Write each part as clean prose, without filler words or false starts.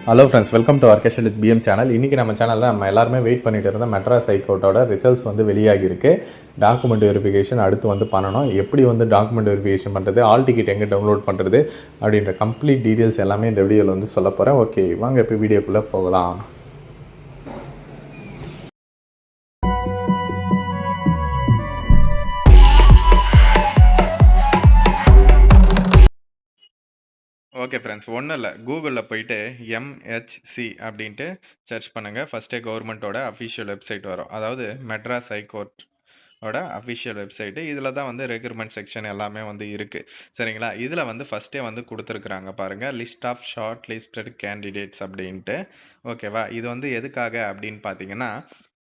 Hello friends, welcome to orchestrate with PM channel. இன்றைக்கி நம்ம சேனலில் நம்ம எல்லாருமே வெயிட் பண்ணிட்டு இருந்த மெட்ராஸ் ஹைகோர்ட்டோட ரிசல்ட்ஸ் வந்து வெளியாகிருக்கு. டாக்குமெண்ட் வெரிஃபிகேஷன் அடுத்து வந்து பண்ணணும். எப்படி வந்து டாக்குமெண்ட் வெரிஃபிகேஷன் பண்ணுறது, ஆல் டிக்கெட் எங்கே டவுன்லோட் பண்ணுறது அப்படின்ற கம்ப்ளீட் டீட்டெயில்ஸ் எல்லாமே இந்த வீடியோவில் வந்து சொல்ல போகிறேன். ஓகே, வாங்க இப்போ வீடியோக்குள்ளே போகலாம். ஓகே ஃப்ரெண்ட்ஸ், ஒன்றும் இல்லை, கூகுளில் போயிட்டு எம்ஹெச்சி அப்படின்ட்டு சர்ச் பண்ணுங்கள். ஃபஸ்ட்டே கவர்மெண்ட்டோட அஃபிஷியல் வெப்சைட் வரும். அதாவது மெட்ராஸ் ஹைகோர்ட்டோட அஃபிஷியல் வெப்சைட்டு. இதில் தான் வந்து ரெக்ரூட்மெண்ட் செக்ஷன் எல்லாமே வந்து இருக்குது. சரிங்களா? இதில் வந்து ஃபஸ்ட்டே வந்து கொடுத்துருக்குறாங்க பாருங்கள், list of short listed candidates அப்படின்ட்டு. ஓகேவா? இது வந்து எதுக்காக அப்படின்னு பார்த்தீங்கன்னா,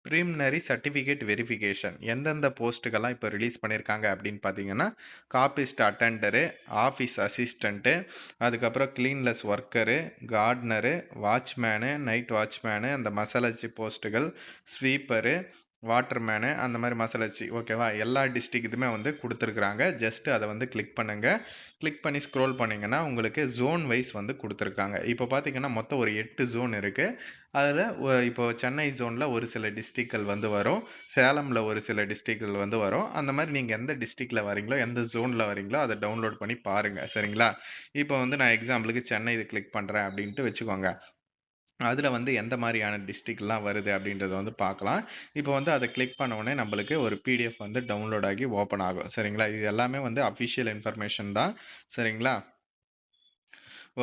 ப்ரிலிமினரி சர்டிஃபிகேட் வெரிஃபிகேஷன் எந்தெந்த போஸ்ட்டுக்கெல்லாம் இப்போ ரிலீஸ் பண்ணியிருக்காங்க அப்படின்னு பார்த்தீங்கன்னா, காப்பிஸ்ட் அட்டெண்டரு, ஆஃபீஸ் அசிஸ்டண்ட்டு, அதுக்கப்புறம் க்ளீன்லெஸ் ஒர்க்கரு, கார்ட்னரு, வாட்ச்மேனு, நைட் வாட்ச்மேனு, அந்த மசாலச்சி போஸ்ட்டுகள், ஸ்வீப்பரு, வாட்டர்மேனு, அந்த மாதிரி மசாலச்சி. ஓகேவா? எல்லா டிஸ்ட்ரிக்ட்டுமே வந்து கொடுத்துருக்குறாங்க. ஜஸ்ட்டு அதை வந்து கிளிக் பண்ணுங்கள். கிளிக் பண்ணி ஸ்க்ரோல் பண்ணிங்கன்னா உங்களுக்கு ஜோன் வைஸ் வந்து கொடுத்துருக்காங்க. இப்போ பார்த்தீங்கன்னா மொத்தம் ஒரு 8 ஜோன் இருக்குது. அதில் இப்போது சென்னை ஜோனில் ஒரு சில டிஸ்ட்ரிக்ட்கள் வந்து வரும், சேலமில் ஒரு சில டிஸ்ட்ரிக்ட்கள் வந்து வரும். அந்த மாதிரி நீங்கள் எந்த டிஸ்ட்ரிக்டில் வரீங்களோ, எந்த ஜோனில் வரீங்களோ அதை டவுன்லோட் பண்ணி பாருங்கள். சரிங்களா? இப்போ வந்து நான் எக்ஸாம்பிளுக்கு சென்னை இது கிளிக் பண்ணுறேன் அப்படின்ட்டு வச்சுக்கோங்க. அதில் வந்து எந்த மாதிரியான டிஸ்ட்ரிக்ட்லாம் வருது அப்படின்றத வந்து பார்க்கலாம். இப்போ வந்து அதை கிளிக் பண்ண உடனே நம்மளுக்கு ஒரு பிடிஎஃப் வந்து டவுன்லோட் ஆகி ஓப்பன் ஆகும். சரிங்களா? இது எல்லாமே வந்து அஃபிஷியல் இன்ஃபர்மேஷன் தான். சரிங்களா?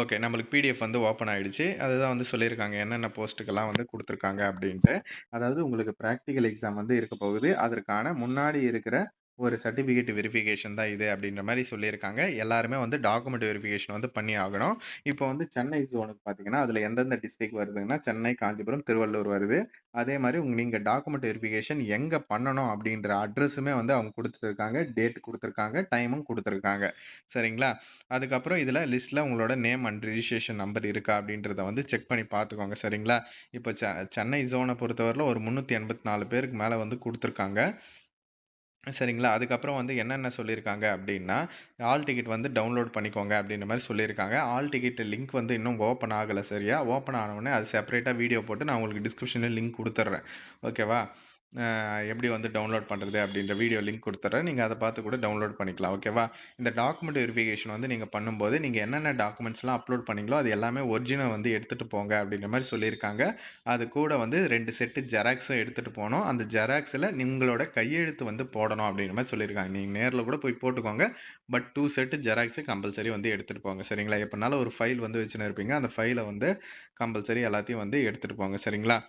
ஓகே, நம்மளுக்கு பிடிஎஃப் வந்து ஓப்பன் ஆகிடுச்சு. அதுதான் வந்து சொல்லியிருக்காங்க என்னென்ன போஸ்ட்டுக்கெல்லாம் வந்து கொடுத்துருக்காங்க அப்படின்ட்டு. அதாவது உங்களுக்கு ப்ராக்டிக்கல் எக்ஸாம் வந்து இருக்க போகுது. அதற்கான முன்னாடி இருக்கிற ஒரு சர்டிஃபிகேட் வெரிஃபிகேஷன் தான் இது அப்படின்ற மாதிரி சொல்லியிருக்காங்க. எல்லாருமே வந்து டாக்குமெண்ட் வெரிஃபிகேஷன் வந்து பண்ணி ஆகணும். இப்போ வந்து சென்னை ஜோனுக்கு பார்த்தீங்கன்னா, அதில் எந்தெந்த டிஸ்ட்ரிக்ட் வருதுன்னா, சென்னை, காஞ்சிபுரம், திருவள்ளூர் வருது. அதே மாதிரி நீங்கள் டாக்குமெண்ட் வெரிஃபிகேஷன் எங்கே பண்ணணும் அப்படின்ற அட்ரஸுமே வந்து அவங்க கொடுத்துருக்காங்க, டேட் கொடுத்துருக்காங்க, டைமும் கொடுத்துருக்காங்க. சரிங்களா? அதுக்கப்புறம் இதில் லிஸ்ட்டில் உங்களோட நேம் அண்ட் ரிஜிஸ்ட்ரேஷன் நம்பர் இருக்கா அப்படின்றத வந்து செக் பண்ணி பார்த்துக்கோங்க. சரிங்களா? இப்போ சென்னை ஜோனை பொறுத்தவரையில் ஒரு 384 பேருக்கு மேலே வந்து கொடுத்துருக்காங்க. சரிங்களா? அதுக்கப்புறம் வந்து என்னென்ன சொல்லியிருக்காங்க அப்படின்னா, ஆல் டிக்கெட் வந்து டவுன்லோட் பண்ணிக்கோங்க அப்படின்ற மாதிரி சொல்லியிருக்காங்க. ஆல் டிக்கெட் லிங்க் வந்து இன்னும் ஓப்பன் ஆகலை. சரியா? ஓப்பன் ஆனவுடனே அது செப்பரேட்டாக வீடியோ போட்டு நான் உங்களுக்கு டிஸ்கிரிப்ஷனில் லிங்க் கொடுத்துட்றேன். ஓகேவா? எப்படி வந்து டவுன்லோட் பண்ணுறது அப்படின்ற வீடியோ லிங்க் கொடுத்துட்றேன். நீங்கள் அதை பார்த்து கூட டவுன்லோட் பண்ணிக்கலாம். ஓகேவா? இந்த டாக்குமெண்ட் வெரிஃபிகேஷன் வந்து நீங்கள் பண்ணும்போது, நீங்கள் என்னென்ன டாக்குமெண்ட்ஸ்லாம் அப்லோட் பண்ணீங்களோ அது எல்லாமே ஒரிஜினல் வந்து எடுத்துகிட்டு போங்க அப்படின்ற மாதிரி சொல்லியிருக்காங்க. அது கூட வந்து 2 செட்டு ஜெராக்ஸும் எடுத்துகிட்டு போகணும். அந்த ஜெராக்ஸில் உங்களோட கையெழுத்து வந்து போடணும் அப்படின்ற மாதிரி சொல்லியிருக்காங்க. நீங்கள் நேரில் கூட போய் போட்டுக்கோங்க. பட் 2 செட்டு ஜெராக்ஸு கம்பல்சரி வந்து எடுத்துகிட்டு போங்க. சரிங்களா? எப்போனாலும் ஒரு ஃபைல் வந்து வச்சுன்னு இருப்பீங்க. அந்த ஃபைலை வந்து கம்பல்சரி எல்லாத்தையும் வந்து எடுத்துகிட்டு போங்க. சரிங்களா?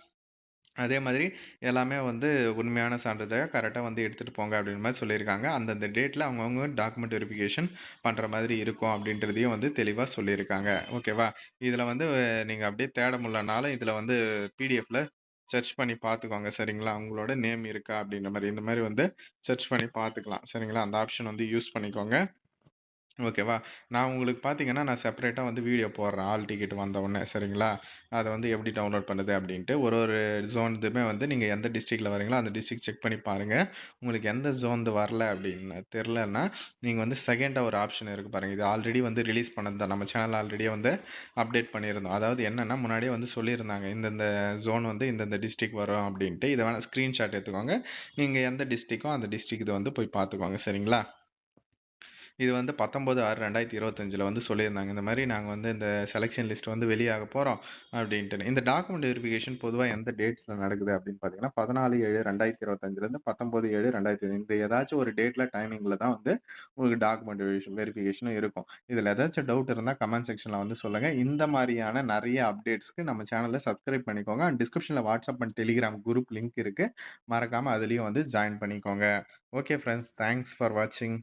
அதே மாதிரி எல்லாமே வந்து உண்மையான சான்றிதழ கரெக்டாக வந்து எடுத்துகிட்டு போங்க அப்படின்ற மாதிரி சொல்லியிருக்காங்க. அந்தந்த டேட்டில் அவங்கவுங்க டாக்குமெண்ட் வெரிஃபிகேஷன் பண்ணுற மாதிரி இருக்கும் அப்படின்றதையும் வந்து தெளிவாக சொல்லியிருக்காங்க. ஓகேவா? இதில் வந்து நீங்கள் அப்படியே தேட முடியலனாலும் இதில் வந்து பிடிஎஃப்ல சர்ச் பண்ணி பார்த்துக்கோங்க. சரிங்களா? உங்களோட நேம் இருக்கா அப்படின்ற மாதிரி இந்த மாதிரி வந்து சர்ச் பண்ணி பார்த்துக்கலாம். சரிங்களா? அந்த ஆப்ஷன் வந்து யூஸ் பண்ணிக்கோங்க. ஓகேவா? நான் உங்களுக்கு பார்த்தீங்கன்னா, நான் செப்பரேட்டா வந்து வீடியோ போடுறேன். ஆல் டிக்கெட் வந்தவுடனே. சரிங்களா? அத வந்து எப்படி டவுன்லோட் பண்ணுது அப்படின்ட்டு. ஒரு ஒரு ஜோன்துமே வந்து நீங்க எந்த டிஸ்ட்ரிக்ட்ல வரீங்களோ, அந்த டிஸ்ட்ரிக்ட் செக் பண்ணி பாருங்க. உங்களுக்கு எந்த ஜோன்து வரல அப்படின்னு தெரிலன்னா, நீங்க வந்து செகண்டா ஒரு ஆப்ஷன் இருக்கு பாருங்க. இது ஆல்ரெடி வந்து ரிலீஸ் பண்ணது தான். நம்ம சேனல்ல ஆல்ரெடியே வந்து அப்டேட் பண்ணியிருந்தோம். அதாவது என்னன்னா, முன்னாடியே வந்து சொல்லியிருந்தாங்க. இந்தந்த ஜோன் வந்து இந்தந்த டிஸ்ட்ரிக்ட் வரும் அப்படின்ட்டு. இத வேணா ஸ்க்ரீன்ஷாட் எடுத்துக்கோங்க. நீங்க எந்த டிஸ்ட்ரிக்கோ, அந்த டிஸ்ட்ரிக்ட் இத வந்து போய் பார்த்துக்கோங்க. சரிங்களா? இது வந்து 19/6/2025 வந்து சொல்லியிருந்தாங்க. இந்த மாரி நாங்க வந்து இந்த செலக்ஷன் லிஸ்ட் வந்து வெளியாக போறோம் அப்டின்ட்டுன்னு. இந்த டாக்குமெண்ட் வெரிஃபிகேஷன் பொதுவா எந்த டேட்ஸ்ல நடக்குது அப்டின்னு பார்த்தீங்கன்னா, 14/7/2025லேருந்து 19/7/2025 இந்த ஏதாச்சும் ஒரு டேட்ல டைமிங்ல தான் வந்து உங்களுக்கு டாக்குமெண்ட் வெரிஃபிகேஷனும் இருக்கும். இதுல ஏதாச்சும் டவுட் இருந்தா கமெண்ட் செக்ஷன்ல வந்து சொல்லுங்க. இந்த மாரியான நெறைய அப்டேட்ஸ்க்கு நம்ம சேனல சப்ஸ்கிரைப் பண்ணிக்கோங்க. அண்ட் டிஸ்கிரிப்ஷன்ல WhatsApp and Telegram group link இருக்கு. மறக்காம அதிலயும் வந்து ஜாயின் பண்ணிக்கோங்க. ஓகே ஃபிரெண்ட்ஸ், தேங்க்ஸ் ஃபார் வாட்சிங்.